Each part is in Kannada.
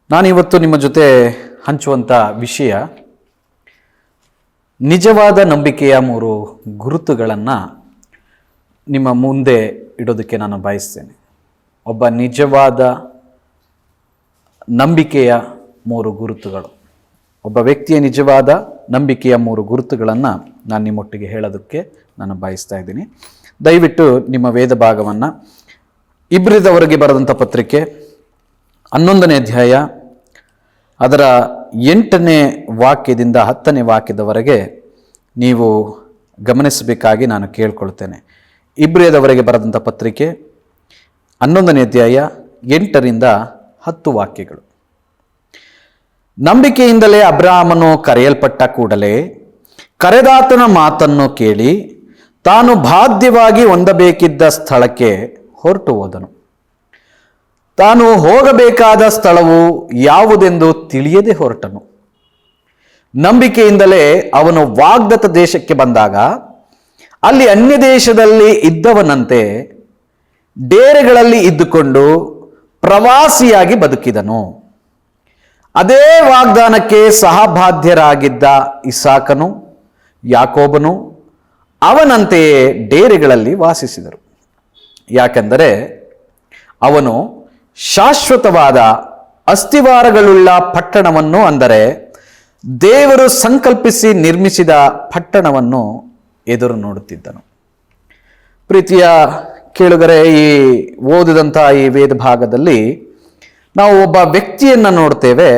ನಾನಿವತ್ತು ನಿಮ್ಮ ಜೊತೆ ಹಂಚುವಂಥ ವಿಷಯ ನಿಜವಾದ ನಂಬಿಕೆಯ 3 ಗುರುತುಗಳನ್ನು ನಿಮ್ಮ ಮುಂದೆ ಇಡೋದಕ್ಕೆ ನಾನು ಬಯಸ್ತೇನೆ. ಒಬ್ಬ ನಿಜವಾದ ನಂಬಿಕೆಯ 3 ಗುರುತುಗಳು, ಒಬ್ಬ ವ್ಯಕ್ತಿಯ ನಿಜವಾದ ನಂಬಿಕೆಯ 3 ಗುರುತುಗಳನ್ನು ನಾನು ನಿಮ್ಮೊಟ್ಟಿಗೆ ಹೇಳೋದಕ್ಕೆ ನಾನು ಬಯಸ್ತಾ ಇದ್ದೀನಿ. ದಯವಿಟ್ಟು ನಿಮ್ಮ ವೇದ ಭಾಗವನ್ನು ಇಬ್ರಿದವರಿಗೆ ಬರೆದಂಥ ಪತ್ರಿಕೆ 11ನೇ ಅಧ್ಯಾಯ ಅದರ 8ನೇ ವಾಕ್ಯದಿಂದ 10ನೇ ವಾಕ್ಯದವರೆಗೆ ನೀವು ಗಮನಿಸಬೇಕಾಗಿ ನಾನು ಕೇಳ್ಕೊಳ್ತೇನೆ. ಇಬ್ರಿಯದವರೆಗೆ ಬರೆದಂಥ ಪತ್ರಿಕೆ 11ನೇ ಅಧ್ಯಾಯ 8ರಿಂದ 10 ವಾಕ್ಯಗಳು. ನಂಬಿಕೆಯಿಂದಲೇ ಅಬ್ರಹಾಮನು ಕರೆಯಲ್ಪಟ್ಟ ಕೂಡಲೇ ಕರೆದಾತನ ಮಾತನ್ನು ಕೇಳಿ ತಾನು ಬಾಧ್ಯವಾಗಿ ಹೊಂದಬೇಕಿದ್ದ ಸ್ಥಳಕ್ಕೆ ಹೊರಟು ಹೋದನು. ತಾನು ಹೋಗಬೇಕಾದ ಸ್ಥಳವು ಯಾವುದೆಂದು ತಿಳಿಯದೆ ಹೊರಟನು. ನಂಬಿಕೆಯಿಂದಲೇ ಅವನು ವಾಗ್ದತ್ತ ದೇಶಕ್ಕೆ ಬಂದಾಗ ಅಲ್ಲಿ ಅನ್ಯ ದೇಶದಲ್ಲಿ ಇದ್ದವನಂತೆ ಡೇರೆಗಳಲ್ಲಿ ಇದ್ದುಕೊಂಡು ಪ್ರವಾಸಿಯಾಗಿ ಬದುಕಿದನು. ಅದೇ ವಾಗ್ದಾನಕ್ಕೆ ಸಹಬಾಧ್ಯರಾಗಿದ್ದ ಇಸಾಕನು ಯಾಕೋಬನು ಅವನಂತೆಯೇ ಡೇರೆಗಳಲ್ಲಿ ವಾಸಿಸಿದರು. ಯಾಕೆಂದರೆ ಅವನು ಶಾಶ್ವತವಾದ ಅಸ್ತಿವಾರಗಳುಳ್ಳ ಪಟ್ಟಣವನ್ನು, ಅಂದರೆ ದೇವರು ಸಂಕಲ್ಪಿಸಿ ನಿರ್ಮಿಸಿದ ಪಟ್ಟಣವನ್ನು ಎದುರು ನೋಡುತ್ತಿದ್ದನು. ಪ್ರೀತಿಯ ಕೇಳುಗರೆ, ಈ ಓದಿದಂಥ ಈ ವೇದ ಭಾಗದಲ್ಲಿ ನಾವು ಒಬ್ಬ ವ್ಯಕ್ತಿಯನ್ನು ನೋಡ್ತೇವೆ.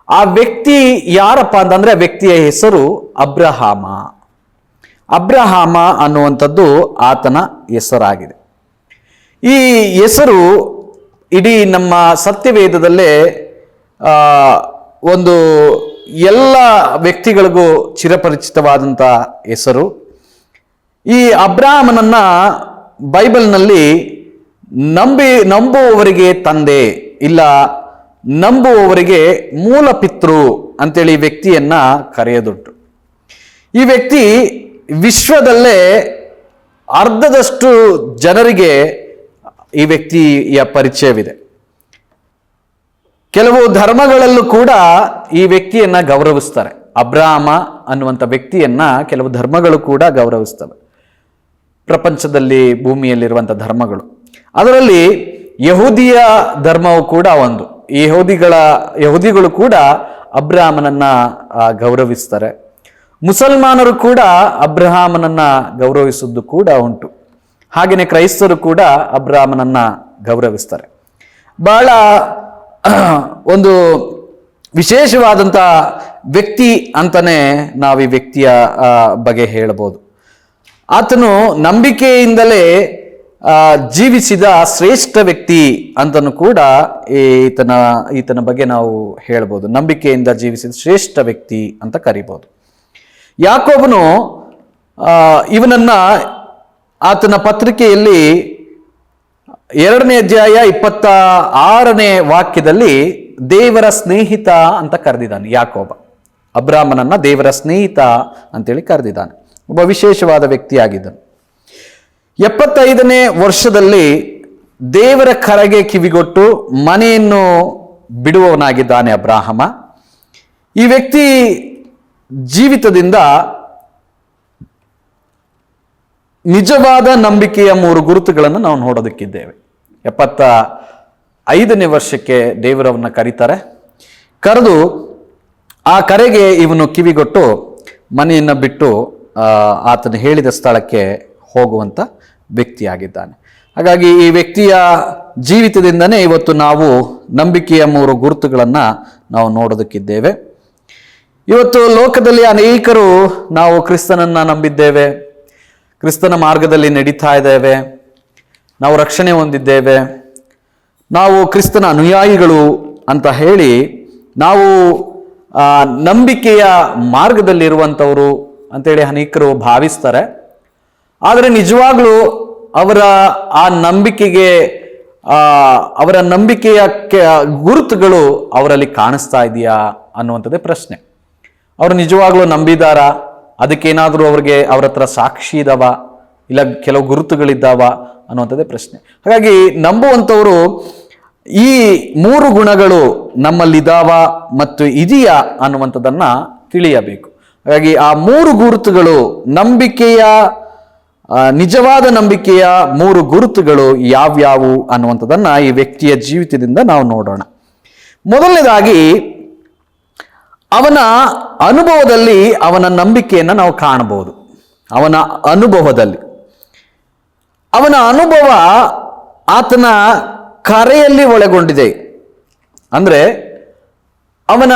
ಆ ವ್ಯಕ್ತಿ ಯಾರಪ್ಪ ಅಂತಂದ್ರೆ ಆ ವ್ಯಕ್ತಿಯ ಹೆಸರು ಅಬ್ರಹಾಮ. ಅಬ್ರಹಾಮ ಅನ್ನುವಂಥದ್ದು ಆತನ ಹೆಸರಾಗಿದೆ. ಈ ಹೆಸರು ಇಡೀ ನಮ್ಮ ಸತ್ಯವೇದದಲ್ಲೇ ಒಂದು ಎಲ್ಲ ವ್ಯಕ್ತಿಗಳಿಗೂ ಚಿರಪರಿಚಿತವಾದಂಥ ಹೆಸರು. ಈ ಅಬ್ರಹಾಮನನ್ನ ಬೈಬಲ್ನಲ್ಲಿ ನಂಬುವವರಿಗೆ ತಂದೆ, ಇಲ್ಲ ನಂಬುವವರಿಗೆ ಮೂಲ ಪಿತೃ ಅಂತೇಳಿ ವ್ಯಕ್ತಿಯನ್ನ ಕರೆಯೋದುಂಟು. ಈ ವ್ಯಕ್ತಿ ವಿಶ್ವದಲ್ಲೇ ಅರ್ಧದಷ್ಟು ಜನರಿಗೆ ಈ ವ್ಯಕ್ತಿಯ ಪರಿಚಯವಿದೆ. ಕೆಲವು ಧರ್ಮಗಳಲ್ಲೂ ಕೂಡ ಈ ವ್ಯಕ್ತಿಯನ್ನ ಗೌರವಿಸ್ತಾರೆ. ಅಬ್ರಹಾಮ ಅನ್ನುವಂಥ ವ್ಯಕ್ತಿಯನ್ನ ಕೆಲವು ಧರ್ಮಗಳು ಕೂಡ ಗೌರವಿಸ್ತವೆ. ಪ್ರಪಂಚದಲ್ಲಿ ಭೂಮಿಯಲ್ಲಿರುವಂಥ ಧರ್ಮಗಳು, ಅದರಲ್ಲಿ ಯಹೂದಿಯ ಧರ್ಮವು ಕೂಡ ಒಂದು. ಈ ಯಹೂದಿಗಳು ಕೂಡ ಅಬ್ರಹಾಮನನ್ನ ಗೌರವಿಸ್ತಾರೆ. ಮುಸಲ್ಮಾನರು ಕೂಡ ಅಬ್ರಹಾಮನನ್ನ ಗೌರವಿಸುವುದು ಕೂಡ ಉಂಟು. ಹಾಗೆಯೇ ಕ್ರೈಸ್ತರು ಕೂಡ ಅಬ್ರಹಾಮನನ್ನ ಗೌರವಿಸ್ತಾರೆ. ಬಹಳ ಒಂದು ವಿಶೇಷವಾದಂಥ ವ್ಯಕ್ತಿ ಅಂತಾನೆ ನಾವು ಈ ವ್ಯಕ್ತಿಯ ಬಗ್ಗೆ ಹೇಳಬಹುದು. ಆತನು ನಂಬಿಕೆಯಿಂದಲೇ ಜೀವಿಸಿದ ಶ್ರೇಷ್ಠ ವ್ಯಕ್ತಿ ಅಂತನೂ ಕೂಡ ಈತನ ಬಗ್ಗೆ ನಾವು ಹೇಳ್ಬೋದು. ನಂಬಿಕೆಯಿಂದ ಜೀವಿಸಿದ ಶ್ರೇಷ್ಠ ವ್ಯಕ್ತಿ ಅಂತ ಕರಿಬಹುದು. ಯಾಕೋಬನು ಇವನನ್ನ ಆತನ ಪತ್ರಿಕೆಯಲ್ಲಿ 2ನೇ ಅಧ್ಯಾಯ 26ನೇ ವಾಕ್ಯದಲ್ಲಿ ದೇವರ ಸ್ನೇಹಿತ ಅಂತ ಕರೆದಿದ್ದಾನೆ. ಯಾಕೋಬ ಅಬ್ರಹಾಮನನ್ನ ದೇವರ ಸ್ನೇಹಿತ ಅಂತೇಳಿ ಕರೆದಿದ್ದಾನೆ. ಒಬ್ಬ ವಿಶೇಷವಾದ ವ್ಯಕ್ತಿಯಾಗಿದ್ದನು. 75ನೇ ವರ್ಷದಲ್ಲಿ ದೇವರ ಕರೆಗೆ ಕಿವಿಗೊಟ್ಟು ಮನೆಯನ್ನು ಬಿಡುವವನಾಗಿದ್ದಾನೆ ಅಬ್ರಹಾಮ. ಈ ವ್ಯಕ್ತಿ ಜೀವಿತದಿಂದ ನಿಜವಾದ ನಂಬಿಕೆಯ 3 ಗುರುತುಗಳನ್ನು ನಾವು ನೋಡೋದಕ್ಕಿದ್ದೇವೆ. 75ನೇ ವರ್ಷಕ್ಕೆ ದೇವರವನ್ನ ಕರೀತಾರೆ. ಕರೆದು ಆ ಕರೆಗೆ ಇವನು ಕಿವಿಗೊಟ್ಟು ಮನೆಯನ್ನು ಬಿಟ್ಟು ಆತನು ಹೇಳಿದ ಸ್ಥಳಕ್ಕೆ ಹೋಗುವಂಥ ವ್ಯಕ್ತಿಯಾಗಿದ್ದಾನೆ. ಹಾಗಾಗಿ ಈ ವ್ಯಕ್ತಿಯ ಜೀವಿತದಿಂದನೇ ಇವತ್ತು ನಾವು ನಂಬಿಕೆಯ 3 ಗುರುತುಗಳನ್ನು ನಾವು ನೋಡೋದಕ್ಕಿದ್ದೇವೆ. ಇವತ್ತು ಲೋಕದಲ್ಲಿ ಅನೇಕರು ನಾವು ಕ್ರಿಸ್ತನನ್ನ ನಂಬಿದ್ದೇವೆ, ಕ್ರಿಸ್ತನ ಮಾರ್ಗದಲ್ಲಿ ನಡೀತಾ ಇದ್ದೇವೆ, ನಾವು ರಕ್ಷಣೆ ಹೊಂದಿದ್ದೇವೆ, ನಾವು ಕ್ರಿಸ್ತನ ಅನುಯಾಯಿಗಳು ಅಂತ ಹೇಳಿ ನಾವು ನಂಬಿಕೆಯ ಮಾರ್ಗದಲ್ಲಿರುವಂಥವರು ಅಂತೇಳಿ ಅನೇಕರು ಭಾವಿಸ್ತಾರೆ. ಆದರೆ ನಿಜವಾಗ್ಲೂ ಅವರ ನಂಬಿಕೆಯ ಗುರುತುಗಳು ಅವರಲ್ಲಿ ಕಾಣಿಸ್ತಾ ಇದೆಯಾ ಅನ್ನುವಂಥದ್ದೇ ಪ್ರಶ್ನೆ. ಅವರು ನಿಜವಾಗ್ಲೂ ನಂಬಿದಾರ? ಅದಕ್ಕೇನಾದರೂ ಅವ್ರ ಹತ್ರ ಸಾಕ್ಷಿ ಇದಾವ, ಇಲ್ಲ ಕೆಲವು ಗುರುತುಗಳಿದ್ದಾವ ಅನ್ನುವಂಥದ್ದೇ ಪ್ರಶ್ನೆ. ಹಾಗಾಗಿ ನಂಬುವಂಥವರು ಈ 3 ಗುಣಗಳು ನಮ್ಮಲ್ಲಿದ್ದಾವ ಮತ್ತು ಇದೆಯಾ ಅನ್ನುವಂಥದ್ದನ್ನ ತಿಳಿಯಬೇಕು. ಹಾಗಾಗಿ ಆ 3 ಗುರುತುಗಳು, ನಂಬಿಕೆಯ ನಿಜವಾದ ನಂಬಿಕೆಯ 3 ಗುರುತುಗಳು ಯಾವ್ಯಾವು ಅನ್ನುವಂಥದ್ದನ್ನ ಈ ವ್ಯಕ್ತಿಯ ಜೀವಿತದಿಂದ ನಾವು ನೋಡೋಣ. ಮೊದಲನೇದಾಗಿ, ಅವನ ಅನುಭವದಲ್ಲಿ ಅವನ ನಂಬಿಕೆಯನ್ನು ನಾವು ಕಾಣಬಹುದು. ಅವನ ಅನುಭವದಲ್ಲಿ ಅವನ ಅನುಭವ ಆತನ ಕರೆಯಲ್ಲಿ ಒಳಗೊಂಡಿದೆ. ಅಂದ್ರೆ ಅವನ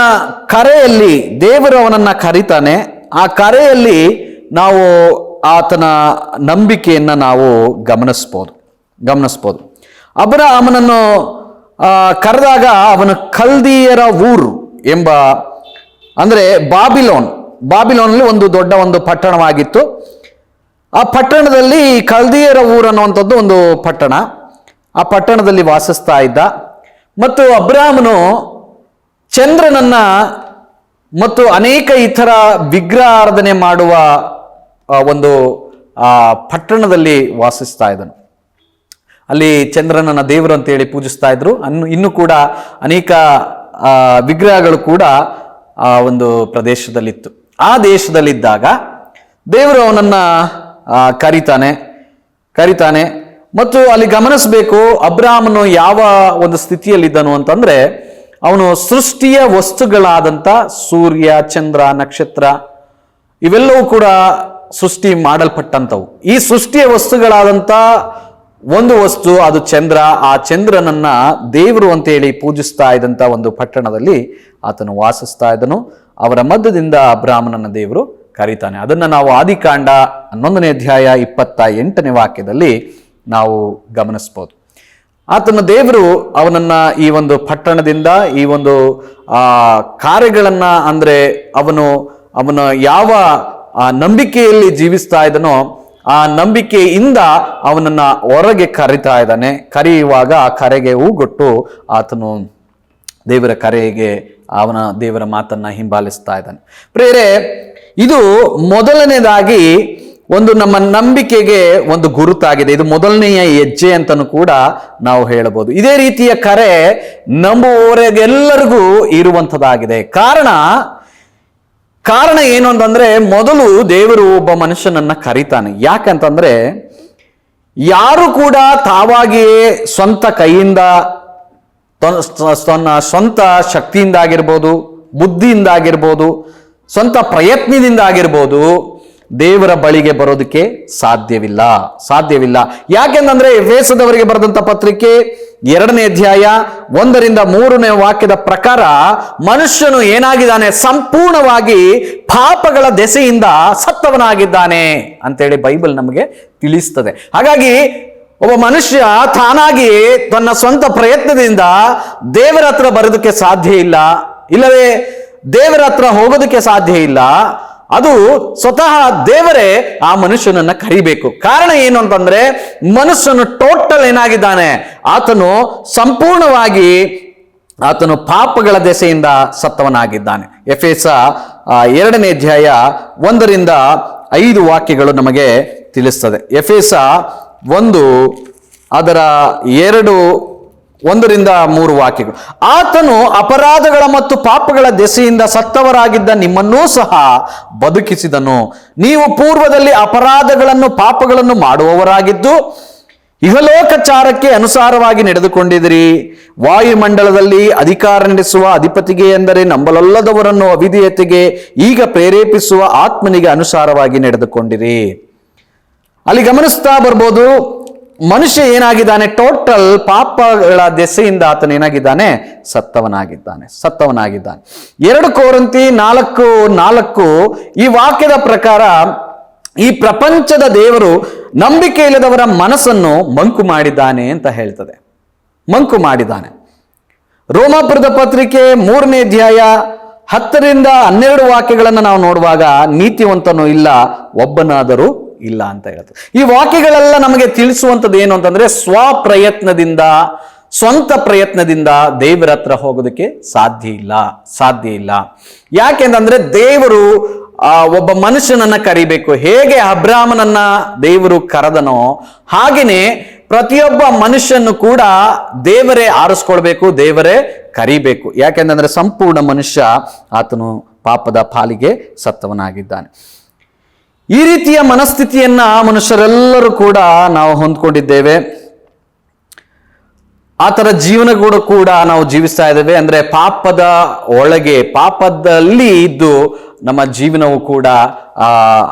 ಕರೆಯಲ್ಲಿ ದೇವರು ಅವನನ್ನ ಕರೀತಾನೆ. ಆ ಕರೆಯಲ್ಲಿ ನಾವು ಆತನ ನಂಬಿಕೆಯನ್ನ ನಾವು ಗಮನಿಸ್ಬೋದು. ಅಬ್ರಹಾಮನನ್ನು ಕರೆದಾಗ ಅವನು ಕಲ್ದೀಯರ ಊರು ಎಂಬ, ಅಂದ್ರೆ ಬಾಬಿಲೋನಲ್ಲಿ ಒಂದು ಪಟ್ಟಣವಾಗಿತ್ತು. ಆ ಪಟ್ಟಣದಲ್ಲಿ ಕಲ್ದೀಯರ ಊರು ಅನ್ನುವಂಥದ್ದು ಒಂದು ಪಟ್ಟಣ. ಆ ಪಟ್ಟಣದಲ್ಲಿ ವಾಸಿಸ್ತಾ ಇದ್ದ. ಮತ್ತು ಅಬ್ರಹಾಮನು ಚಂದ್ರನನ್ನ ಮತ್ತು ಅನೇಕ ಇತರ ವಿಗ್ರಹಾರಾಧನೆ ಮಾಡುವ ಒಂದು ಪಟ್ಟಣದಲ್ಲಿ ವಾಸಿಸ್ತಾ ಇದ್ದನು. ಅಲ್ಲಿ ಚಂದ್ರನನ್ನ ದೇವರು ಅಂತೇಳಿ ಪೂಜಿಸ್ತಾ ಇದ್ರು. ಇನ್ನು ಕೂಡ ಅನೇಕ ವಿಗ್ರಹಗಳು ಕೂಡ ಆ ಒಂದು ಪ್ರದೇಶದಲ್ಲಿತ್ತು. ಆ ದೇಶದಲ್ಲಿದ್ದಾಗ ದೇವರು ಅವನನ್ನ ಕರೀತಾನೆ. ಮತ್ತು ಅಲ್ಲಿ ಗಮನಿಸಬೇಕು, ಅಬ್ರಹಾಮನು ಯಾವ ಒಂದು ಸ್ಥಿತಿಯಲ್ಲಿದ್ದನು ಅಂತಂದ್ರೆ, ಅವನು ಸೃಷ್ಟಿಯ ವಸ್ತುಗಳಾದಂಥ ಸೂರ್ಯ, ಚಂದ್ರ, ನಕ್ಷತ್ರ ಇವೆಲ್ಲವೂ ಕೂಡ ಸೃಷ್ಟಿ ಮಾಡಲ್ಪಟ್ಟಂಥವು. ಈ ಸೃಷ್ಟಿಯ ವಸ್ತುಗಳಾದಂಥ ಒಂದು ವಸ್ತು ಅದು ಚಂದ್ರ. ಆ ಚಂದ್ರನನ್ನ ದೇವರು ಅಂತೇಳಿ ಪೂಜಿಸ್ತಾ ಇದ್ದಂಥ ಒಂದು ಪಟ್ಟಣದಲ್ಲಿ ಆತನು ವಾಸಿಸ್ತಾ ಇದ್ದನು. ಅವರ ಮಧ್ಯದಿಂದ ಅಬ್ರಹಾಮನನ್ನ ದೇವರು ಕರೀತಾನೆ. ಅದನ್ನ ನಾವು ಆದಿಕಾಂಡ 11ನೇ ಅಧ್ಯಾಯ 28ನೇ ವಾಕ್ಯದಲ್ಲಿ ನಾವು ಗಮನಿಸ್ಬೋದು. ಆತನ ದೇವರು ಅವನನ್ನ ಈ ಒಂದು ಪಟ್ಟಣದಿಂದ, ಈ ಒಂದು ಕಾರ್ಯಗಳನ್ನ, ಅಂದ್ರೆ ಅವನು ಯಾವ ನಂಬಿಕೆಯಲ್ಲಿ ಜೀವಿಸ್ತಾ ಇದ್ದನೋ ಆ ನಂಬಿಕೆಯಿಂದ ಅವನನ್ನ ಹೊರಗೆ ಕರೀತಾ ಇದ್ದಾನೆ. ಕರೆಯುವಾಗ ಆ ಕರೆಗೆ ಹೂಗೊಟ್ಟು ಆತನು ದೇವರ ಕರೆಗೆ ದೇವರ ಮಾತನ್ನ ಹಿಂಬಾಲಿಸ್ತಾ ಇದ್ದಾನೆ. ಪ್ರಿಯರೇ, ಇದು ಮೊದಲನೇದಾಗಿ ಒಂದು ನಮ್ಮ ನಂಬಿಕೆಗೆ ಒಂದು ಗುರುತಾಗಿದೆ. ಇದು ಮೊದಲನೆಯ ಹೆಜ್ಜೆ ಅಂತಲೂ ಕೂಡ ನಾವು ಹೇಳಬಹುದು. ಇದೇ ರೀತಿಯ ಕರೆ ನಂಬುವವರೆಗೆಲ್ಲರಿಗೂ ಇರುವಂಥದ್ದಾಗಿದೆ. ಕಾರಣ ಏನು ಅಂತಂದ್ರೆ, ಮೊದಲು ದೇವರು ಒಬ್ಬ ಮನುಷ್ಯನನ್ನ ಕರೀತಾನೆ. ಯಾಕಂತಂದ್ರೆ, ಯಾರು ಕೂಡ ತಾವಾಗಿಯೇ ಸ್ವಂತ ಕೈಯಿಂದ, ಸ್ವಂತ ಶಕ್ತಿಯಿಂದಾಗಿರ್ಬೋದು, ಬುದ್ಧಿಯಿಂದಾಗಿರ್ಬೋದು, ಸ್ವಂತ ಪ್ರಯತ್ನದಿಂದ ಆಗಿರ್ಬೋದು, ದೇವರ ಬಳಿಗೆ ಬರೋದಕ್ಕೆ ಸಾಧ್ಯವಿಲ್ಲ. ಯಾಕೆಂದ್ರೆ ಎಫೆಸದವರಿಗೆ ಬರೆದಂತ ಪತ್ರಿಕೆ 2ನೇ ಅಧ್ಯಾಯ 1ರಿಂದ 3ನೇ ವಾಕ್ಯದ ಪ್ರಕಾರ ಮನುಷ್ಯನು ಏನಾಗಿದ್ದಾನೆ, ಸಂಪೂರ್ಣವಾಗಿ ಪಾಪಗಳ ದೆಸೆಯಿಂದ ಸತ್ತವನಾಗಿದ್ದಾನೆ ಅಂತೇಳಿ ಬೈಬಲ್ ನಮಗೆ ತಿಳಿಸ್ತದೆ. ಹಾಗಾಗಿ ಒಬ್ಬ ಮನುಷ್ಯ ತಾನಾಗಿ ತನ್ನ ಸ್ವಂತ ಪ್ರಯತ್ನದಿಂದ ದೇವರ ಹತ್ರ ಬರೋದಕ್ಕೆ ಸಾಧ್ಯ ಇಲ್ಲ, ಇಲ್ಲವೇ ದೇವರ ಹತ್ರ ಹೋಗೋದಕ್ಕೆ ಸಾಧ್ಯ ಇಲ್ಲ. ಅದು ಸ್ವತಃ ದೇವರೇ ಆ ಮನುಷ್ಯನನ್ನ ಕರಿಬೇಕು. ಕಾರಣ ಏನು ಅಂತಂದ್ರೆ, ಮನುಷ್ಯನು ಟೋಟಲ್ ಏನಾಗಿದ್ದಾನೆ, ಆತನು ಸಂಪೂರ್ಣವಾಗಿ ಪಾಪಗಳ ದೆಸೆಯಿಂದ ಸತ್ತವನಾಗಿದ್ದಾನೆ. ಎಫೆಸ 2ನೇ ಅಧ್ಯಾಯ 1ರಿಂದ 5 ವಾಕ್ಯಗಳು ನಮಗೆ ತಿಳಿಸ್ತದೆ. ಎಫೆಸ 1 ಅದರ 1ರಿಂದ 3 ವಾಕ್ಯಗಳು. ಆತನು ಅಪರಾಧಗಳ ಮತ್ತು ಪಾಪಗಳ ದೆಸೆಯಿಂದ ಸತ್ತವರಾಗಿದ್ದ ನಿಮ್ಮನ್ನೂ ಸಹ ಬದುಕಿಸಿದನು. ನೀವು ಪೂರ್ವದಲ್ಲಿ ಅಪರಾಧಗಳನ್ನು ಪಾಪಗಳನ್ನು ಮಾಡುವವರಾಗಿದ್ದು ಇಹಲೋಕಚಾರಕ್ಕೆ ಅನುಸಾರವಾಗಿ ನಡೆದುಕೊಂಡಿದಿರಿ. ವಾಯುಮಂಡಲದಲ್ಲಿ ಅಧಿಕಾರ ನಡೆಸುವ ಅಧಿಪತಿಗೆ, ಎಂದರೆ ನಂಬಲೊಲ್ಲದವರನ್ನು ಅವಿಧೇಯತೆಗೆ ಈಗ ಪ್ರೇರೇಪಿಸುವ ಆತ್ಮನಿಗೆ ಅನುಸಾರವಾಗಿ ನಡೆದುಕೊಂಡಿರಿ. ಅಲ್ಲಿ ಗಮನಿಸ್ತಾ ಬರ್ಬೋದು, ಮನುಷ್ಯ ಏನಾಗಿದ್ದಾನೆ, ಟೋಟಲ್ ಪಾಪಗಳ ದೆಸೆಯಿಂದ ಆತನ ಏನಾಗಿದ್ದಾನೆ, ಸತ್ತವನಾಗಿದ್ದಾನೆ. 2 ಕೊರಿಂಥಿ 4:4 ಈ ವಾಕ್ಯದ ಪ್ರಕಾರ ಈ ಪ್ರಪಂಚದ ದೇವರು ನಂಬಿಕೆ ಇಲ್ಲದವರ ಮನಸ್ಸನ್ನು ಮಂಕು ಮಾಡಿದ್ದಾನೆ ಅಂತ ಹೇಳ್ತದೆ. ಮಂಕು ಮಾಡಿದ್ದಾನೆ. ರೋಮಾಪುರದ ಪತ್ರಿಕೆ 3ನೇ ಅಧ್ಯಾಯ 10ರಿಂದ 12 ವಾಕ್ಯಗಳನ್ನು ನಾವು ನೋಡುವಾಗ, ನೀತಿವಂತನೂ ಇಲ್ಲ, ಒಬ್ಬನಾದರೂ ಇಲ್ಲ ಅಂತ ಹೇಳ್ತದೆ. ಈ ವಾಕ್ಯಗಳೆಲ್ಲ ನಮಗೆ ತಿಳಿಸುವಂಥದ್ದು ಏನು ಅಂತಂದ್ರೆ, ಸ್ವಂತ ಪ್ರಯತ್ನದಿಂದ ದೇವರ ಹತ್ರ ಹೋಗೋದಕ್ಕೆ ಸಾಧ್ಯ ಇಲ್ಲ. ಯಾಕೆಂತಂದ್ರೆ ದೇವರು ಒಬ್ಬ ಮನುಷ್ಯನನ್ನ ಕರಿಬೇಕು. ಹೇಗೆ ಅಬ್ರಾಮನನ್ನ ದೇವರು ಕರೆದನೋ ಹಾಗೇನೆ ಪ್ರತಿಯೊಬ್ಬ ಮನುಷ್ಯನು ಕೂಡ ದೇವರೇ ಆರಿಸ್ಕೊಳ್ಬೇಕು, ದೇವರೇ ಕರಿಬೇಕು. ಯಾಕೆಂದ್ರೆ ಸಂಪೂರ್ಣ ಮನುಷ್ಯ ಆತನು ಪಾಪದ ಪಾಲಿಗೆ ಸತ್ತವನಾಗಿದ್ದಾನೆ. ಈ ರೀತಿಯ ಮನಸ್ಥಿತಿಯನ್ನ ಮನುಷ್ಯರೆಲ್ಲರೂ ಕೂಡ ನಾವು ಹೊಂದ್ಕೊಂಡಿದ್ದೇವೆ. ಆ ತರ ಜೀವನ ಕೂಡ ನಾವು ಜೀವಿಸ್ತಾ ಇದ್ದೇವೆ. ಅಂದ್ರೆ ಪಾಪದ ಒಳಗೆ, ಪಾಪದಲ್ಲಿ ಇದ್ದು ನಮ್ಮ ಜೀವನವು ಕೂಡ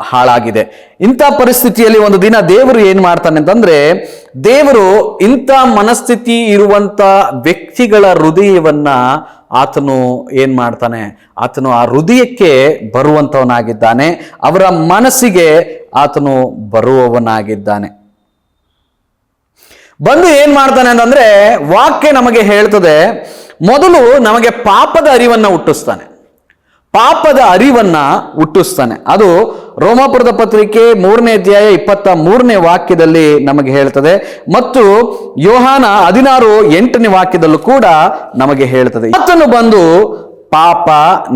ಹಾಳಾಗಿದೆ. ಇಂಥ ಪರಿಸ್ಥಿತಿಯಲ್ಲಿ ಒಂದು ದಿನ ದೇವರು ಏನ್ ಮಾಡ್ತಾನೆ ಅಂತಂದ್ರೆ, ದೇವರು ಇಂಥ ಮನಸ್ಥಿತಿ ಇರುವಂತ ವ್ಯಕ್ತಿಗಳ ಹೃದಯವನ್ನ ಆತನು ಏನ್ ಮಾಡ್ತಾನೆ, ಆತನು ಆ ಹೃದಯಕ್ಕೆ ಬರುವಂತವನಾಗಿದ್ದಾನೆ, ಅವರ ಮನಸ್ಸಿಗೆ ಆತನು ಬರುವವನಾಗಿದ್ದಾನೆ. ಬಂದು ಏನ್ ಮಾಡ್ತಾನೆ ಅಂತಂದ್ರೆ, ವಾಕ್ಯ ನಮಗೆ ಹೇಳ್ತದೆ, ಮೊದಲು ನಮಗೆ ಪಾಪದ ಅರಿವನ್ನ ಹುಟ್ಟಿಸ್ತಾನೆ, ಪಾಪದ ಅರಿವನ್ನ ಹುಟ್ಟಿಸ್ತಾನೆ. ಅದು ರೋಮಾಪುರದ ಪತ್ರಿಕೆ 3ನೇ ಅಧ್ಯಾಯ 23ನೇ ವಾಕ್ಯದಲ್ಲಿ ನಮಗೆ ಹೇಳ್ತದೆ, ಮತ್ತು ಯೋಹಾನ 16:8ನೇ ವಾಕ್ಯದಲ್ಲೂ ಕೂಡ ನಮಗೆ ಹೇಳ್ತದೆ. ಆತನು ಬಂದು ಪಾಪ,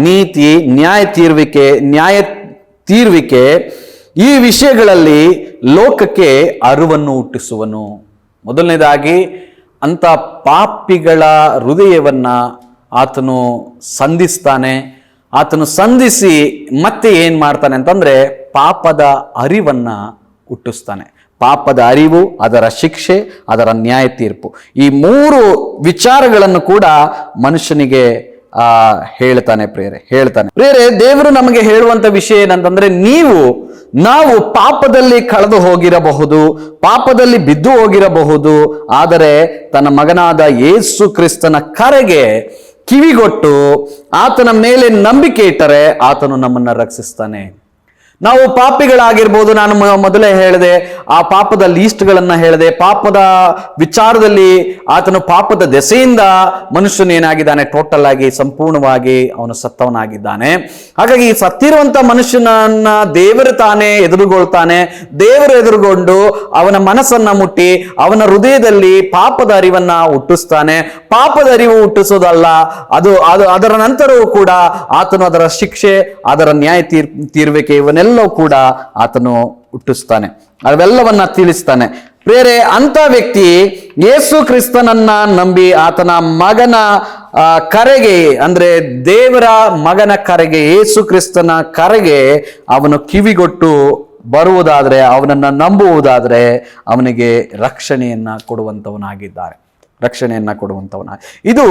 ನೀತಿ, ನ್ಯಾಯ ತೀರ್ವಿಕೆ ಈ ವಿಷಯಗಳಲ್ಲಿ ಲೋಕಕ್ಕೆ ಅರಿವನ್ನು ಹುಟ್ಟಿಸುವನು. ಮೊದಲನೇದಾಗಿ ಅಂತ ಪಾಪಿಗಳ ಹೃದಯವನ್ನ ಆತನು ಸಂಧಿಸ್ತಾನೆ. ಆತನು ಸಂಧಿಸಿ ಮತ್ತೆ ಏನ್ ಮಾಡ್ತಾನೆ ಅಂತಂದ್ರೆ, ಪಾಪದ ಅರಿವನ್ನ ಹುಟ್ಟಿಸ್ತಾನೆ. ಪಾಪದ ಅರಿವು, ಅದರ ಶಿಕ್ಷೆ, ಅದರ ನ್ಯಾಯ ತೀರ್ಪು, ಈ 3 ವಿಚಾರಗಳನ್ನು ಕೂಡ ಮನುಷ್ಯನಿಗೆ ಹೇಳ್ತಾನೆ ಪ್ರಿಯರೇ. ದೇವರು ನಮಗೆ ಹೇಳುವಂತ ವಿಷಯ ಏನಂತಂದ್ರೆ, ನಾವು ಪಾಪದಲ್ಲಿ ಕಳೆದು ಹೋಗಿರಬಹುದು, ಪಾಪದಲ್ಲಿ ಬಿದ್ದು ಹೋಗಿರಬಹುದು, ಆದರೆ ತನ್ನ ಮಗನಾದ ಯೇಸು ಕ್ರಿಸ್ತನ ಕರೆಗೆ ಕಿವಿಗೊಟ್ಟು ಆತನ ಮೇಲೆ ನಂಬಿಕೆ ಇಟ್ಟರೆ ಆತನು ನಮ್ಮನ್ನ ರಕ್ಷಿಸ್ತಾನೆ. ನಾವು ಪಾಪಿಗಳಾಗಿರ್ಬೋದು. ನಾನು ಮೊದಲೇ ಹೇಳಿದೆ, ಆ ಪಾಪದ ಲೀಸ್ಟ್ಗಳನ್ನ ಹೇಳಿದೆ. ಪಾಪದ ವಿಚಾರದಲ್ಲಿ ಆತನು ಪಾಪದ ದೆಸೆಯಿಂದ ಮನುಷ್ಯನು ಏನಾಗಿದ್ದಾನೆ, ಟೋಟಲ್ ಆಗಿ ಸಂಪೂರ್ಣವಾಗಿ ಅವನು ಸತ್ತವನಾಗಿದ್ದಾನೆ. ಹಾಗಾಗಿ ಸತ್ತಿರುವಂತ ಮನುಷ್ಯನನ್ನ ದೇವರು ತಾನೇ ಎದುರುಗೊಳ್ತಾನೆ. ದೇವರು ಎದುರುಗೊಂಡು ಅವನ ಮನಸ್ಸನ್ನ ಮುಟ್ಟಿ ಅವನ ಹೃದಯದಲ್ಲಿ ಪಾಪದ ಅರಿವನ್ನ ಹುಟ್ಟಿಸ್ತಾನೆ. ಪಾಪದ ಅರಿವು ಹುಟ್ಟಿಸೋದಲ್ಲ, ಅದರ ನಂತರವೂ ಕೂಡ ಆತನು ಅದರ ಶಿಕ್ಷೆ, ಅದರ ನ್ಯಾಯ ತೀರ್ವಿಕೆ ಇವನ್ನೆಲ್ಲವೂ ಕೂಡ ಆತನು ಹುಟ್ಟಿಸ್ತಾನೆ, ಅವೆಲ್ಲವನ್ನ ತಿಳಿಸ್ತಾನೆ. ಪ್ರಿಯರೇ, ಅಂತ ವ್ಯಕ್ತಿ ಯೇಸು ಕ್ರಿಸ್ತನನ್ನ ನಂಬಿ ಆತನ ಮಗನ ಕರೆಗೆ, ಅಂದ್ರೆ ದೇವರ ಮಗನ ಕರೆಗೆ, ಯೇಸು ಕ್ರಿಸ್ತನ ಕರೆಗೆ ಅವನು ಕಿವಿಗೊಟ್ಟು ಬರುವುದಾದ್ರೆ, ಅವನನ್ನ ನಂಬುವುದಾದ್ರೆ ಅವನಿಗೆ ರಕ್ಷಣೆಯನ್ನ ಕೊಡುವಂತವನಾಗಿದ್ದಾರೆ. ಇದು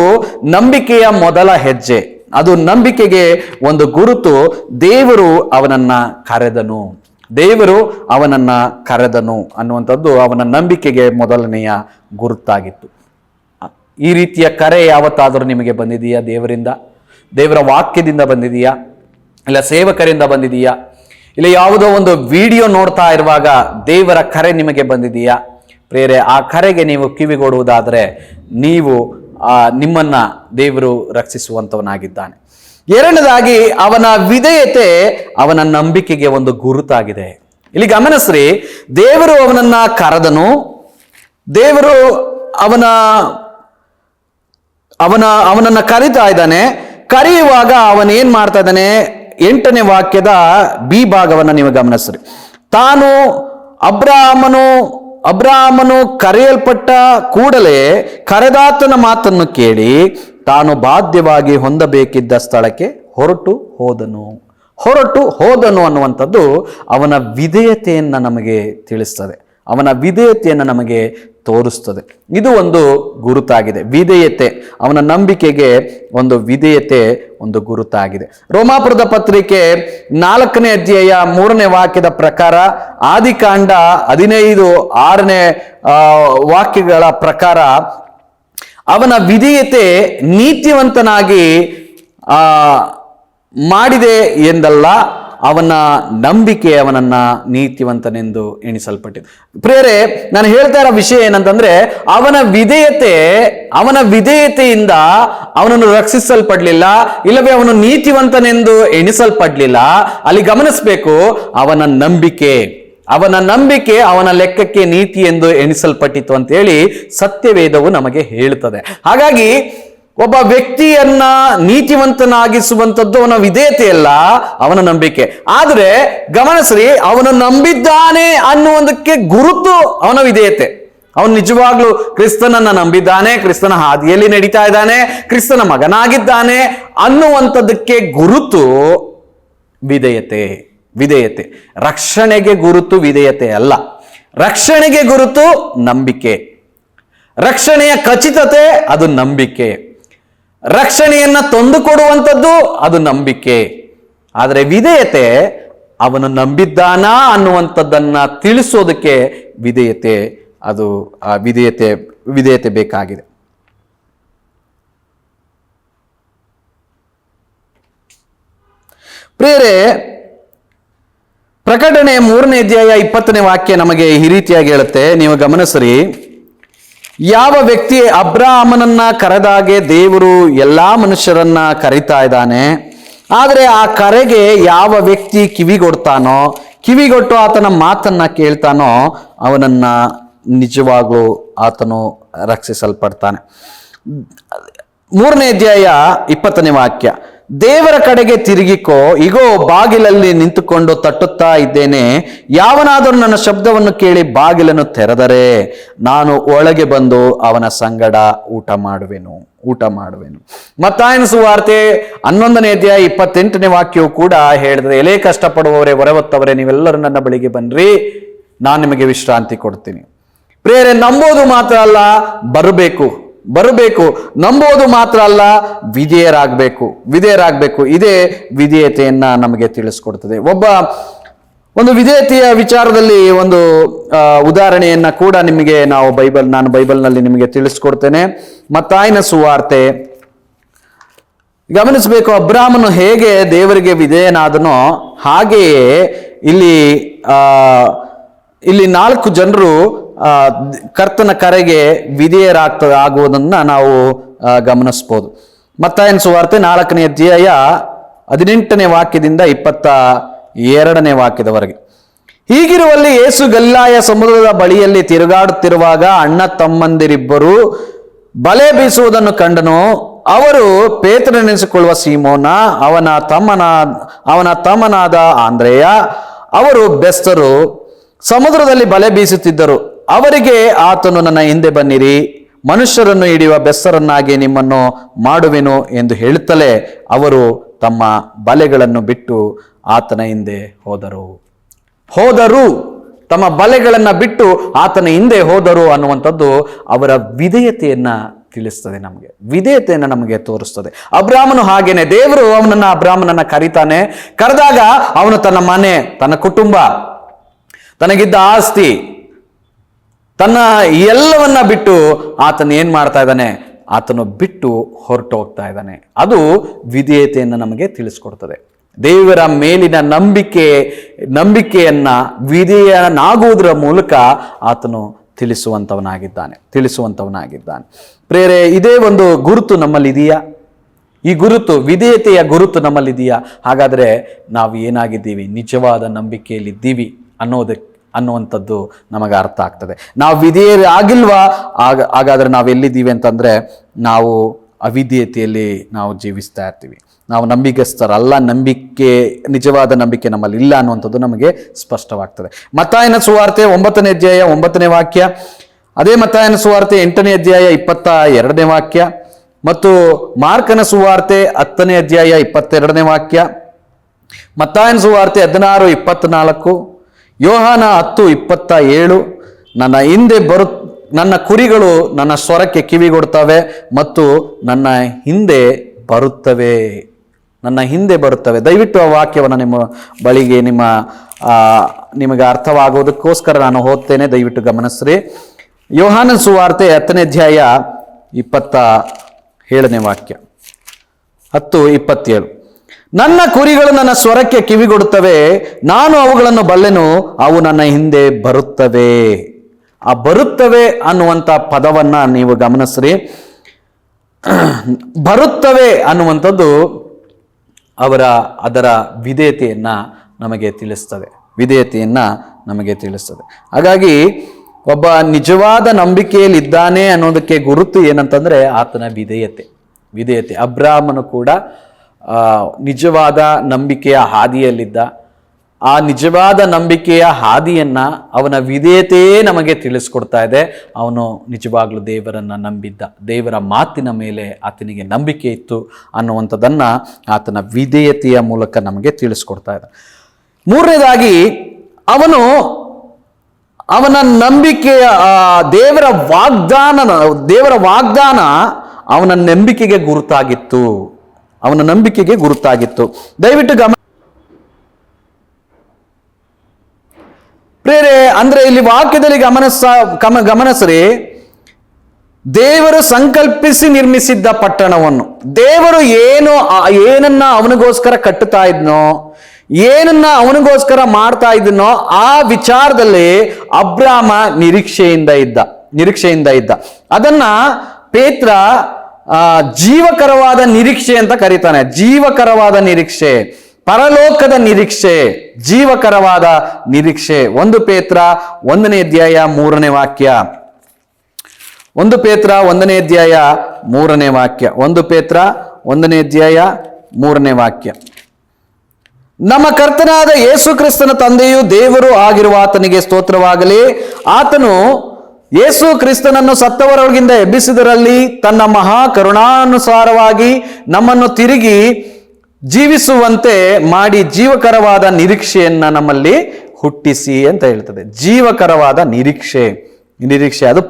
ನಂಬಿಕೆಯ ಮೊದಲ ಹೆಜ್ಜೆ. ಅದು ನಂಬಿಕೆಗೆ ಒಂದು ಗುರುತು. ದೇವರು ಅವನನ್ನ ಕರೆದನು ಅನ್ನುವಂಥದ್ದು ಅವನ ನಂಬಿಕೆಗೆ ಮೊದಲನೆಯ ಗುರುತಾಗಿತ್ತು. ಈ ರೀತಿಯ ಕರೆ ಯಾವತ್ತಾದರೂ ನಿಮಗೆ ಬಂದಿದೆಯಾ? ದೇವರ ವಾಕ್ಯದಿಂದ ಬಂದಿದೆಯಾ? ಇಲ್ಲ ಸೇವಕರಿಂದ ಬಂದಿದೆಯಾ? ಇಲ್ಲ ಯಾವುದೋ ಒಂದು ವಿಡಿಯೋ ನೋಡ್ತಾ ಇರುವಾಗ ದೇವರ ಕರೆ ನಿಮಗೆ ಬಂದಿದೆಯಾ? ಪ್ರಿಯರೇ, ಆ ಕರೆಗೆ ನೀವು ಕಿವಿಗೊಡುವುದಾದರೆ ನಿಮ್ಮನ್ನ ದೇವರು ರಕ್ಷಿಸುವಂತವನಾಗಿದ್ದಾನೆ. ಎರಡನೇದಾಗಿ, ಅವನ ವಿಧೇಯತೆ ಅವನ ನಂಬಿಕೆಗೆ ಒಂದು ಗುರುತಾಗಿದೆ. ಇಲ್ಲಿ ಗಮನಿಸ್ರಿ, ದೇವರು ಅವನನ್ನ ಕರೆದನು. ದೇವರು ಅವನನ್ನ ಕರೀತಾ ಇದ್ದಾನೆ. ಕರೆಯುವಾಗ ಅವನ್ ಏನ್ ಮಾಡ್ತಾ ಇದ್ದಾನೆ? 8ನೇ ವಾಕ್ಯದ ಬಿ ಭಾಗವನ್ನ ನೀವು ಗಮನಿಸ್ರಿ. ತಾನು ಅಬ್ರಾಮನು ಕರೆಯಲ್ಪಟ್ಟ ಕೂಡಲೇ ಕರೆದಾತನ ಮಾತನ್ನು ಕೇಳಿ ತಾನು ಬಾಧ್ಯವಾಗಿ ಹೊಂದಬೇಕಿದ್ದ ಸ್ಥಳಕ್ಕೆ ಹೊರಟು ಹೋದನು ಅನ್ನುವಂಥದ್ದು ಅವನ ವಿಧೇಯತೆಯನ್ನ ನಮಗೆ ತಿಳಿಸ್ತದೆ, ಅವನ ವಿಧೇಯತೆಯನ್ನು ನಮಗೆ ತೋರಿಸ್ತದೆ. ಇದು ಒಂದು ಗುರುತಾಗಿದೆ, ವಿಧೇಯತೆ. ಅವನ ನಂಬಿಕೆಗೆ ಒಂದು ವಿಧೇಯತೆ ಒಂದು ಗುರುತಾಗಿದೆ. ರೋಮಾಪುರದ ಪತ್ರಿಕೆ 4ನೇ ಅಧ್ಯಾಯ 3ನೇ ವಾಕ್ಯದ ಪ್ರಕಾರ, ಆದಿಕಾಂಡ 15:6ನೇ ವಾಕ್ಯಗಳ ಪ್ರಕಾರ ಅವನ ವಿಧೇಯತೆ ನೀತಿವಂತನಾಗಿ ಮಾಡಿದೆ ಎಂದಲ್ಲ, ಅವನ ನಂಬಿಕೆ ಅವನನ್ನ ನೀತಿವಂತನೆಂದು ಎಣಿಸಲ್ಪಟ್ಟಿದೆ. ಪ್ರಿಯರೇ, ನಾನು ಹೇಳ್ತಾ ಇರೋ ವಿಷಯ ಏನಂತಂದ್ರೆ, ಅವನ ವಿಧೇಯತೆಯಿಂದ ಅವನನ್ನು ರಕ್ಷಿಸಲ್ಪಡ್ಲಿಲ್ಲ, ಇಲ್ಲವೇ ಅವನು ನೀತಿವಂತನೆಂದು ಎಣಿಸಲ್ಪಡ್ಲಿಲ್ಲ. ಅಲ್ಲಿ ಗಮನಿಸಬೇಕು, ಅವನ ನಂಬಿಕೆ ಅವನ ಲೆಕ್ಕಕ್ಕೆ ನೀತಿ ಎಂದು ಎಣಿಸಲ್ಪಟ್ಟಿತು ಅಂತ ಹೇಳಿ ಸತ್ಯವೇದವು ನಮಗೆ ಹೇಳುತ್ತದೆ. ಹಾಗಾಗಿ ಒಬ್ಬ ವ್ಯಕ್ತಿಯನ್ನ ನೀತಿವಂತನಾಗಿಸುವಂಥದ್ದು ಅವನ ವಿಧೇಯತೆಯಲ್ಲ, ಅವನ ನಂಬಿಕೆ. ಆದ್ರೆ ಗಮನಿಸ್ರಿ, ಅವನು ನಂಬಿದ್ದಾನೆ ಅನ್ನುವುದಕ್ಕೆ ಗುರುತು ಅವನ ವಿಧೇಯತೆ. ಅವನು ನಿಜವಾಗ್ಲೂ ಕ್ರಿಸ್ತನನ್ನ ನಂಬಿದ್ದಾನೆ, ಕ್ರಿಸ್ತನ ಹಾದಿಯಲ್ಲಿ ನಡೀತಾ ಇದ್ದಾನೆ, ಕ್ರಿಸ್ತನ ಮಗನಾಗಿದ್ದಾನೆ ಅನ್ನುವಂಥದ್ದಕ್ಕೆ ಗುರುತು ವಿಧೇಯತೆ. ವಿಧೇಯತೆ ರಕ್ಷಣೆಗೆ ಗುರುತು ವಿಧೇಯತೆ ಅಲ್ಲ. ರಕ್ಷಣೆಗೆ ಗುರುತು ನಂಬಿಕೆ. ರಕ್ಷಣೆಯ ಖಚಿತತೆ ಅದು ನಂಬಿಕೆ. ರಕ್ಷಣೆಯನ್ನ ತಂದುಕೊಡುವಂಥದ್ದು ಅದು ನಂಬಿಕೆ. ಆದರೆ ವಿಧೇಯತೆ ಅವನು ನಂಬಿದ್ದಾನ ಅನ್ನುವಂಥದ್ದನ್ನ ತಿಳಿಸೋದಕ್ಕೆ ವಿಧೇಯತೆ, ಅದು ವಿಧೇಯತೆ ಬೇಕಾಗಿದೆ. ಪ್ರಿಯರೇ, ಪ್ರಕಟಣೆ 3ನೇ ಅಧ್ಯಾಯ 20ನೇ ವಾಕ್ಯ ನಮಗೆ ಈ ರೀತಿಯಾಗಿ ಹೇಳುತ್ತೆ, ನೀವು ಗಮನಿಸ್ರಿ. ಯಾವ ವ್ಯಕ್ತಿ ಅಬ್ರಾಮನನ್ನ ಕರೆದಾಗೆ ದೇವರು ಎಲ್ಲಾ ಮನುಷ್ಯರನ್ನ ಕರೀತಾ ಇದ್ದಾನೆ, ಆದರೆ ಆ ಕರೆಗೆ ಯಾವ ವ್ಯಕ್ತಿ ಕಿವಿಗೊಡ್ತಾನೋ, ಕಿವಿಗೊಟ್ಟು ಆತನ ಮಾತನ್ನ ಕೇಳ್ತಾನೋ ಅವನನ್ನ ನಿಜವಾಗ್ಲೂ ಆತನು ರಕ್ಷಿಸಲ್ಪಡ್ತಾನೆ. 3ನೇ ಅಧ್ಯಾಯ 20ನೇ ವಾಕ್ಯ, ದೇವರ ಕಡೆಗೆ ತಿರುಗಿಕೋ, ಇಗೋ ಬಾಗಿಲಲ್ಲಿ ನಿಂತುಕೊಂಡು ತಟ್ಟುತ್ತಾ ಇದ್ದೇನೆ, ಯಾವನಾದರೂ ನನ್ನ ಶಬ್ದವನ್ನು ಕೇಳಿ ಬಾಗಿಲನ್ನು ತೆರೆದರೆ ನಾನು ಒಳಗೆ ಬಂದು ಅವನ ಸಂಗಡ ಊಟ ಮಾಡುವೆನು. ಮತ್ತಾಯನ ಸುವಾರ್ತೆ 11ನೇ ಅಧ್ಯಾಯ 28ನೇ ವಾಕ್ಯವು ಕೂಡ ಹೇಳಿದ್ರೆ, ಎಲೆ ಕಷ್ಟಪಡುವವರೇ, ಹೊರವತ್ತವರೇ, ನೀವೆಲ್ಲರೂ ನನ್ನ ಬಳಿಗೆ ಬನ್ನಿರಿ, ನಾನು ನಿಮಗೆ ವಿಶ್ರಾಂತಿ ಕೊಡ್ತೀನಿ. ಪ್ರಿಯರೇ, ನಂಬೋದು ಮಾತ್ರ ಅಲ್ಲ, ಬರಬೇಕು. ನಂಬೋದು ಮಾತ್ರ ಅಲ್ಲ, ವಿಧೇಯರಾಗಬೇಕು. ಇದೇ ವಿಧೇಯತೆಯನ್ನ ನಮಗೆ ತಿಳಿಸ್ಕೊಡ್ತದೆ. ಒಂದು ವಿಧೇಯತೆಯ ವಿಚಾರದಲ್ಲಿ ಒಂದು ಉದಾಹರಣೆಯನ್ನ ಕೂಡ ನಿಮಗೆ ನಾನು ಬೈಬಲ್ನಲ್ಲಿ ನಿಮಗೆ ತಿಳಿಸ್ಕೊಡ್ತೇನೆ. ಮತ್ತಾಯನ ಸುವಾರ್ತೆ ಗಮನಿಸಬೇಕು. ಅಬ್ರಾಮನು ಹೇಗೆ ದೇವರಿಗೆ ವಿಧೇಯನಾದನೋ ಹಾಗೆಯೇ ಇಲ್ಲಿ 4 ಜನರು ಕರ್ತನ ಕರೆಗೆ ಆಗುವುದನ್ನ ನಾವು ಗಮನಿಸ್ಬೋದು. ಮತ್ತಾಯನ ಸುವಾರ್ತೆ 4ನೇ ಅಧ್ಯಾಯ 18ನೇ ವಾಕ್ಯದಿಂದ 22ನೇ ವಾಕ್ಯದವರೆಗೆ. ಹೀಗಿರುವಲ್ಲಿ ಯೇಸು ಗಲಿಲಾಯ ಸಮುದ್ರದ ಬಳಿಯಲ್ಲಿ ತಿರುಗಾಡುತ್ತಿರುವಾಗ ಅಣ್ಣ ತಮ್ಮಂದಿರಿಬ್ಬರು ಬಲೆ ಬೀಸುವುದನ್ನು ಕಂಡನು. ಅವರು ಪೇತ್ರನೆನಿಸಿಕೊಳ್ಳುವ ಸೀಮೋನ, ಅವನ ತಮ್ಮನಾದ ಆಂದ್ರೆಯ, ಅವರು ಬೆಸ್ತರು ಸಮುದ್ರದಲ್ಲಿ ಬಲೆ ಬೀಸುತ್ತಿದ್ದರು. ಅವರಿಗೆ ಆತನು, ನನ್ನ ಹಿಂದೆ ಬನ್ನಿರಿ, ಮನುಷ್ಯರನ್ನು ಹಿಡಿಯುವ ಬೆಸ್ತರನ್ನಾಗಿ ನಿಮ್ಮನ್ನು ಮಾಡುವೆನು ಎಂದು ಹೇಳುತ್ತಲೇ ಅವರು ತಮ್ಮ ಬಲೆಗಳನ್ನು ಬಿಟ್ಟು ಆತನ ಹಿಂದೆ ಹೋದರು. ತಮ್ಮ ಬಲೆಗಳನ್ನ ಬಿಟ್ಟು ಆತನ ಹಿಂದೆ ಹೋದರು ಅನ್ನುವಂಥದ್ದು ಅವರ ವಿಧೇಯತೆಯನ್ನ ತಿಳಿಸ್ತದೆ, ವಿಧೇಯತೆಯನ್ನು ನಮಗೆ ತೋರಿಸ್ತದೆ. ಅಬ್ರಾಮನು ಹಾಗೇನೆ, ದೇವರು ಅಬ್ರಾಮನನ್ನ ಕರೀತಾನೆ. ಕರೆದಾಗ ಅವನು ತನ್ನ ಮನೆ, ತನ್ನ ಕುಟುಂಬ, ತನಗಿದ್ದ ಆಸ್ತಿ, ತನ್ನ ಎಲ್ಲವನ್ನ ಬಿಟ್ಟು ಆತನು ಏನ್ ಮಾಡ್ತಾ ಇದ್ದಾನೆ, ಆತನು ಬಿಟ್ಟು ಹೊರಟು ಹೋಗ್ತಾ ಇದ್ದಾನೆ. ಅದು ವಿಧೇಯತೆಯನ್ನು ನಮಗೆ ತಿಳಿಸ್ಕೊಡ್ತದೆ. ದೇವರ ಮೇಲಿನ ನಂಬಿಕೆಯನ್ನ ವಿಧೇಯನಾಗುವುದರ ಮೂಲಕ ಆತನು ತಿಳಿಸುವಂತವನಾಗಿದ್ದಾನೆ. ಪ್ರೇರೆ, ಇದೇ ಒಂದು ಗುರುತು ನಮ್ಮಲ್ಲಿದೆಯಾ? ಈ ಗುರುತು, ವಿಧೇಯತೆಯ ಗುರುತು ನಮ್ಮಲ್ಲಿದೆಯಾ? ಹಾಗಾದ್ರೆ ನಾವು ಏನಾಗಿದ್ದೀವಿ, ನಿಜವಾದ ನಂಬಿಕೆಯಲ್ಲಿದ್ದೀವಿ ಅನ್ನುವಂಥದ್ದು ನಮಗೆ ಅರ್ಥ ಆಗ್ತದೆ. ನಾವು ವಿಧೇಯರಾಗಿಲ್ವಾ, ಹಾಗಾದ್ರೆ ನಾವು ಎಲ್ಲಿದ್ದೀವಿ ಅಂತಂದ್ರೆ ನಾವು ಅವಿಧೇಯತೆಯಲ್ಲಿ ನಾವು ಜೀವಿಸ್ತಾ ಇರ್ತೀವಿ. ನಾವು ನಂಬಿಕೆಸ್ತರಲ್ಲ, ನಿಜವಾದ ನಂಬಿಕೆ ನಮ್ಮಲ್ಲಿ ಇಲ್ಲ ಅನ್ನುವಂಥದ್ದು ನಮಗೆ ಸ್ಪಷ್ಟವಾಗ್ತದೆ. ಮತ್ತಾಯನ ಸುವಾರ್ತೆ 9ನೇ ಅಧ್ಯಾಯ 9ನೇ ವಾಕ್ಯ, ಅದೇ ಮತ್ತಾಯನ ಸುವಾರ್ತೆ 8ನೇ ಅಧ್ಯಾಯ 22ನೇ ವಾಕ್ಯ, ಮತ್ತು ಮಾರ್ಕನ ಸುವಾರ್ತೆ 10ನೇ ಅಧ್ಯಾಯ 22ನೇ ವಾಕ್ಯ, ಮತ್ತಾಯನ ಸುವಾರ್ತೆ 16:24, ಯೋಹಾನ 10:27, ನನ್ನ ಕುರಿಗಳು ನನ್ನ ಸ್ವರಕ್ಕೆ ಕಿವಿಗೊಡ್ತವೆ ಮತ್ತು ನನ್ನ ಹಿಂದೆ ಬರುತ್ತವೆ. ದಯವಿಟ್ಟು ಆ ವಾಕ್ಯವನ್ನು ನಿಮ್ಮ ಬಳಿಗೆ ನಿಮಗೆ ಅರ್ಥವಾಗುವುದಕ್ಕೋಸ್ಕರ ನಾನು ಓದ್ತೇನೆ, ದಯವಿಟ್ಟು ಗಮನಿಸ್ರಿ. ಯೋಹಾನನ ಸುವಾರ್ತೆ 10ನೇ ಅಧ್ಯಾಯ 27ನೇ ವಾಕ್ಯ, 10:27, ನನ್ನ ಕುರಿಗಳು ನನ್ನ ಸ್ವರಕ್ಕೆ ಕಿವಿಗೊಡುತ್ತವೆ, ನಾನು ಅವುಗಳನ್ನು ಬಲ್ಲೆನು, ಅವು ನನ್ನ ಹಿಂದೆ ಬರುತ್ತವೆ. ಆ ಬರುತ್ತವೆ ಅನ್ನುವಂಥ ಪದವನ್ನ ನೀವು ಗಮನಿಸ್ರಿ. ಬರುತ್ತವೆ ಅನ್ನುವಂಥದ್ದು ಅದರ ವಿಧೇಯತೆಯನ್ನ ನಮಗೆ ತಿಳಿಸ್ತದೆ. ಹಾಗಾಗಿ ಒಬ್ಬ ನಿಜವಾದ ನಂಬಿಕೆಯಲ್ಲಿ ಇದ್ದಾನೆ ಅನ್ನೋದಕ್ಕೆ ಗುರುತು ಏನಂತಂದ್ರೆ ಆತನ ವಿಧೇಯತೆ. ಅಬ್ರಾಮನು ಕೂಡ ನಿಜವಾದ ನಂಬಿಕೆಯ ಹಾದಿಯಲ್ಲಿದ್ದ. ಆ ನಿಜವಾದ ನಂಬಿಕೆಯ ಹಾದಿಯನ್ನ ಅವನ ವಿಧೇಯತೆಯೇ ನಮಗೆ ತಿಳಿಸ್ಕೊಡ್ತಾ ಇದೆ. ಅವನು ನಿಜವಾಗ್ಲೂ ದೇವರನ್ನ ನಂಬಿದ್ದ, ದೇವರ ಮಾತಿನ ಮೇಲೆ ಆತನಿಗೆ ನಂಬಿಕೆ ಇತ್ತು ಅನ್ನುವಂಥದ್ದನ್ನ ಆತನ ವಿಧೇಯತೆಯ ಮೂಲಕ ನಮಗೆ ತಿಳಿಸ್ಕೊಡ್ತಾ ಇದೆ. ಮೂರನೇದಾಗಿ ಅವನ ನಂಬಿಕೆಯ ದೇವರ ವಾಗ್ದಾನ ಅವನ ನಂಬಿಕೆಗೆ ಗುರುತಾಗಿತ್ತು. ದಯವಿಟ್ಟು ಪ್ರೇರೆ, ಅಂದ್ರೆ ಇಲ್ಲಿ ವಾಕ್ಯದಲ್ಲಿ ಗಮನಿಸ್ರಿ, ದೇವರು ಸಂಕಲ್ಪಿಸಿ ನಿರ್ಮಿಸಿದ್ದ ಪಟ್ಟಣವನ್ನು, ದೇವರು ಏನನ್ನ ಅವನಿಗೋಸ್ಕರ ಕಟ್ಟುತ್ತಾ ಇದ್ನೋ, ಏನನ್ನ ಅವನಿಗೋಸ್ಕರ ಮಾಡ್ತಾ ಇದ್ದನೋ ಆ ವಿಚಾರದಲ್ಲಿ ಅಬ್ರಾಮ ನಿರೀಕ್ಷೆಯಿಂದ ಇದ್ದ. ಅದನ್ನ ಪೇತ್ರ ಜೀವಕರವಾದ ನಿರೀಕ್ಷೆ ಅಂತ ಕರೀತಾನೆ. ಜೀವಕರವಾದ ನಿರೀಕ್ಷೆ, ಪರಲೋಕದ ನಿರೀಕ್ಷೆ, ಜೀವಕರವಾದ ನಿರೀಕ್ಷೆ. 1 ಪೇತ್ರ 1ನೇ ಅಧ್ಯಾಯ 3ನೇ ವಾಕ್ಯ. 1 ಪೇತ್ರ 1ನೇ ಅಧ್ಯಾಯ 3ನೇ ವಾಕ್ಯ. 1 ಪೇತ್ರ 1ನೇ ಅಧ್ಯಾಯ 3ನೇ ವಾಕ್ಯ. ನಮ್ಮ ಕರ್ತನಾದ ಯೇಸು ಕ್ರಿಸ್ತನ ತಂದೆಯು ದೇವರು ಆಗಿರುವ ಆತನಿಗೆ ಸ್ತೋತ್ರವಾಗಲಿ. ಆತನು ಯೇಸು ಕ್ರಿಸ್ತನನ್ನು ಸತ್ತವರೊಳಗಿಂದ ಎಬ್ಬಿಸಿದರಲ್ಲಿ ತನ್ನ ಮಹಾ ಕರುಣಾನುಸಾರವಾಗಿ ನಮ್ಮನ್ನು ತಿರುಗಿ ಜೀವಿಸುವಂತೆ ಮಾಡಿ ಜೀವಕರವಾದ ನಿರೀಕ್ಷೆಯನ್ನ ನಮ್ಮಲ್ಲಿ ಹುಟ್ಟಿಸಿ ಅಂತ ಹೇಳ್ತದೆ. ಜೀವಕರವಾದ ನಿರೀಕ್ಷೆ ಅದು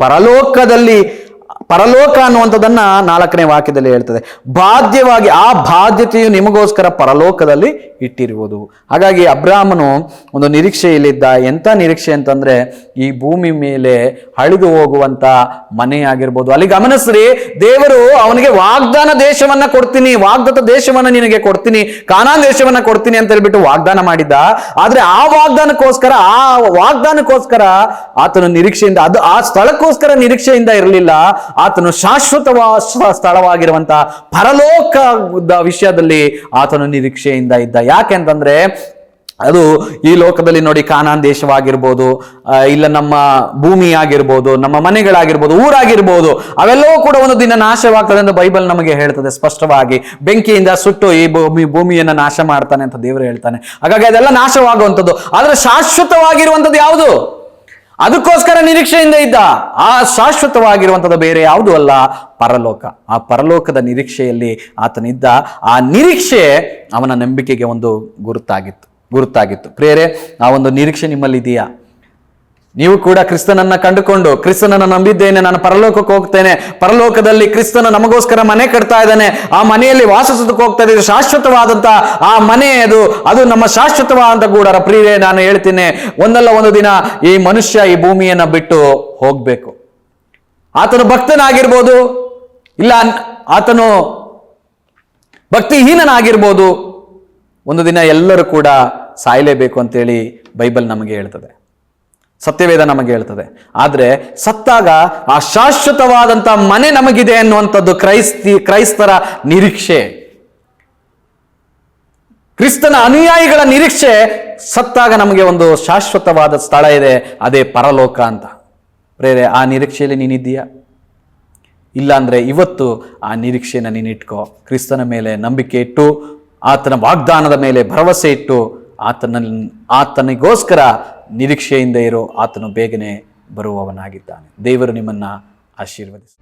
ಪರಲೋಕ ಅನ್ನುವಂಥದ್ದನ್ನ 4ನೇ ವಾಕ್ಯದಲ್ಲಿ ಹೇಳ್ತದೆ. ಬಾಧ್ಯವಾಗಿ ಆ ಬಾಧ್ಯತೆಯು ನಿಮಗೋಸ್ಕರ ಪರಲೋಕದಲ್ಲಿ ಇಟ್ಟಿರುವುದು. ಹಾಗಾಗಿ ಅಬ್ರಾಮನು ಒಂದು ನಿರೀಕ್ಷೆಯಲ್ಲಿದ್ದ. ಎಂಥ ನಿರೀಕ್ಷೆ ಅಂತಂದ್ರೆ ಈ ಭೂಮಿ ಮೇಲೆ ಅಳಿದು ಹೋಗುವಂತ ಮನೆಯಾಗಿರ್ಬೋದು. ಅಲ್ಲಿ ಗಮನಿಸ್ರಿ, ದೇವರು ಅವನಿಗೆ ವಾಗ್ದಾನ ದೇಶವನ್ನ ಕೊಡ್ತೀನಿ, ವಾಗ್ದತ್ತ ದೇಶವನ್ನ ನಿನಗೆ ಕೊಡ್ತೀನಿ, ಕಾನಾನ್ ದೇಶವನ್ನ ಕೊಡ್ತೀನಿ ಅಂತ ಹೇಳ್ಬಿಟ್ಟು ವಾಗ್ದಾನ ಮಾಡಿದ್ದ. ಆದ್ರೆ ಆ ವಾಗ್ದಾನಕ್ಕೋಸ್ಕರ ಆತನು ನಿರೀಕ್ಷೆಯಿಂದ, ಆ ಸ್ಥಳಕ್ಕೋಸ್ಕರ ನಿರೀಕ್ಷೆಯಿಂದ ಇರಲಿಲ್ಲ. ಆತನು ಶಾಶ್ವತವಾದ ಸ್ಥಳವಾಗಿರುವಂತಹ ಪರಲೋಕದ ವಿಷಯದಲ್ಲಿ ಆತನು ನಿರೀಕ್ಷೆಯಿಂದ ಇದ್ದ. ಯಾಕೆ ಅಂತಂದ್ರೆ ಅದು ಈ ಲೋಕದಲ್ಲಿ ನೋಡಿ, ಕಾನಾನ್ ದೇಶವಾಗಿರ್ಬೋದು, ಇಲ್ಲ ನಮ್ಮ ಭೂಮಿ ಆಗಿರ್ಬೋದು, ನಮ್ಮ ಮನೆಗಳಾಗಿರ್ಬೋದು, ಊರಾಗಿರ್ಬೋದು, ಅವೆಲ್ಲವೂ ಕೂಡ ಒಂದು ದಿನ ನಾಶವಾಗ್ತದೆ ಎಂದು ಬೈಬಲ್ ನಮಗೆ ಹೇಳ್ತದೆ ಸ್ಪಷ್ಟವಾಗಿ. ಬೆಂಕಿಯಿಂದ ಸುಟ್ಟು ಈ ಭೂಮಿಯನ್ನ ನಾಶ ಮಾಡ್ತಾನೆ ಅಂತ ದೇವರು ಹೇಳ್ತಾನೆ. ಹಾಗಾಗಿ ಅದೆಲ್ಲ ನಾಶವಾಗುವಂಥದ್ದು. ಆದ್ರೆ ಶಾಶ್ವತವಾಗಿರುವಂಥದ್ದು ಯಾವುದು? ಅದಕ್ಕೋಸ್ಕರ ನಿರೀಕ್ಷೆಯಿಂದ ಇದ್ದ. ಆ ಶಾಶ್ವತವಾಗಿರುವಂಥದ್ದು ಬೇರೆ ಯಾವುದು ಅಲ್ಲ, ಪರಲೋಕ. ಆ ಪರಲೋಕದ ನಿರೀಕ್ಷೆಯಲ್ಲಿ ಆತನಿದ್ದ. ಆ ನಿರೀಕ್ಷೆ ಅವನ ನಂಬಿಕೆಗೆ ಒಂದು ಗುರುತಾಗಿತ್ತು. ಪ್ರಿಯರೇ, ಆ ಒಂದು ನಿರೀಕ್ಷೆ ನಿಮ್ಮಲ್ಲಿ ಇದೆಯಾ? ನೀವು ಕೂಡ ಕ್ರಿಸ್ತನನ್ನ ಕಂಡುಕೊಂಡು, ಕ್ರಿಸ್ತನನ್ನ ನಂಬಿದ್ದೇನೆ, ನಾನು ಪರಲೋಕಕ್ಕೆ ಹೋಗ್ತೇನೆ, ಪರಲೋಕದಲ್ಲಿ ಕ್ರಿಸ್ತನ ನಮಗೋಸ್ಕರ ಮನೆ ಕಟ್ತಾ ಇದ್ದಾನೆ, ಆ ಮನೆಯಲ್ಲಿ ವಾಸಿಸೋದಕ್ಕೆ ಹೋಗ್ತಾ ಇದ್ದೇನೆ, ಶಾಶ್ವತವಾದಂತ ಆ ಮನೆ ಅದು ನಮ್ಮ ಶಾಶ್ವತವಾದಂತ ಗೂಡರ. ಪ್ರಿಯರೇ, ನಾನು ಹೇಳ್ತೀನಿ, ಒಂದಲ್ಲ ಒಂದು ದಿನ ಈ ಮನುಷ್ಯ ಈ ಭೂಮಿಯನ್ನ ಬಿಟ್ಟು ಹೋಗ್ಬೇಕು. ಆತನು ಭಕ್ತನಾಗಿರ್ಬೋದು, ಇಲ್ಲ ಆತನು ಭಕ್ತಿಹೀನನಾಗಿರ್ಬೋದು. ಒಂದು ದಿನ ಎಲ್ಲರೂ ಕೂಡ ಸಾಯಲೇಬೇಕು ಅಂತೇಳಿ ಬೈಬಲ್ ನಮಗೆ ಹೇಳ್ತದೆ, ಸತ್ಯವೇದ ನಮಗೆ ಹೇಳ್ತದೆ. ಆದ್ರೆ ಸತ್ತಾಗ ಆ ಶಾಶ್ವತವಾದಂತ ಮನೆ ನಮಗಿದೆ ಅನ್ನುವಂಥದ್ದು ಕ್ರೈಸ್ತರ ನಿರೀಕ್ಷೆ, ಕ್ರಿಸ್ತನ ಅನುಯಾಯಿಗಳ ನಿರೀಕ್ಷೆ. ಸತ್ತಾಗ ನಮಗೆ ಒಂದು ಶಾಶ್ವತವಾದ ಸ್ಥಳ ಇದೆ, ಅದೇ ಪರಲೋಕ ಅಂತ. ಪ್ರೇರೆ, ಆ ನಿರೀಕ್ಷೆಯಲ್ಲಿ ನೀನಿದ್ದೀಯಾ? ಇಲ್ಲ ಅಂದ್ರೆ ಇವತ್ತು ಆ ನಿರೀಕ್ಷೆಯನ್ನು ನೀನಿಟ್ಕೋ. ಕ್ರಿಸ್ತನ ಮೇಲೆ ನಂಬಿಕೆ ಇಟ್ಟು, ಆತನ ವಾಗ್ದಾನದ ಮೇಲೆ ಭರವಸೆ ಇಟ್ಟು, ಆತನಿಗೋಸ್ಕರ ನಿರೀಕ್ಷೆಯಿಂದ ಇರೋ. ಆತನು ಬೇಗನೆ ಬರುವವನಾಗಿದ್ದಾನೆ. ದೇವರು ನಿಮ್ಮನ್ನ ಆಶೀರ್ವದಿಸಿ.